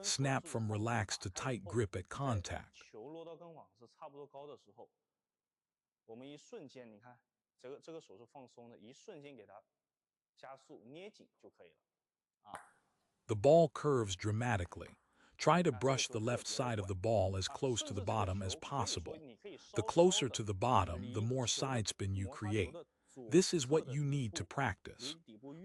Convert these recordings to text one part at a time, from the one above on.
snap from relaxed to tight grip at contact. 球落到跟网是差不多高的时候，我们一瞬间，你看这个手是放松的，一瞬间给它加速捏紧就可以了。啊。The ball curves dramatically. Try to brush the left side of the ball as close to the bottom as possible. The closer to the bottom, the more side spin you create. This is what you need to practice.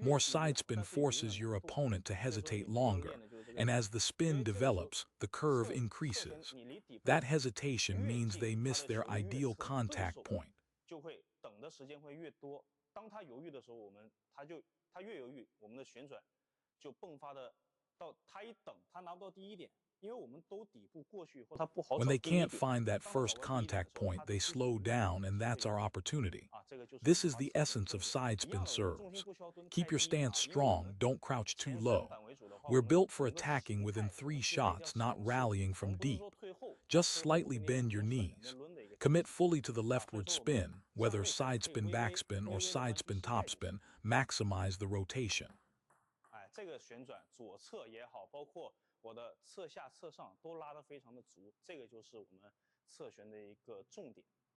More side spin forces your opponent to hesitate longer, and as the spin develops, the curve increases. That hesitation means they miss their ideal contact point. 就会等的时间会越多。当他犹豫的时候，他越犹豫，我们的旋转就迸发的到他一等，他拿不到第一点，因为我们都底部过去以后，他不好 When 找 they 第一 can't 点。find that 当他找 first 到第一点的 contact 时候， point, they slow down, and that's our opportunity. 啊，这个就是 This is 他 the 侧 essence 的 of 策略。 side 一 spin 样的，我们重 serves. 心不需要蹲太 Keep your 低 stance 啊，因为我 strong, 们 don't crouch too 前 low. 3板为主的话， We're 我们 built for 整个 attacking 形 within 态，我 3们是会 shots, 叫 not 强势， rallying from 而不是 deep. 说退后， Just 退后会 slightly 给你两 bend your 边甩两 knees. 边抡的一个感 Commit 觉。 fully to the 啊，所以 leftward 说我们 spin, 站 whether 位上 side 可以 spin, 微微 backspin, 略 or 微的 side 弯曲 spin, 膝盖 top 一点。 spin. Maximize the rotation. 哎，这个旋转左侧也好，包括我的侧下、侧上都拉得非常的足，这个就是我们侧旋的一个重点。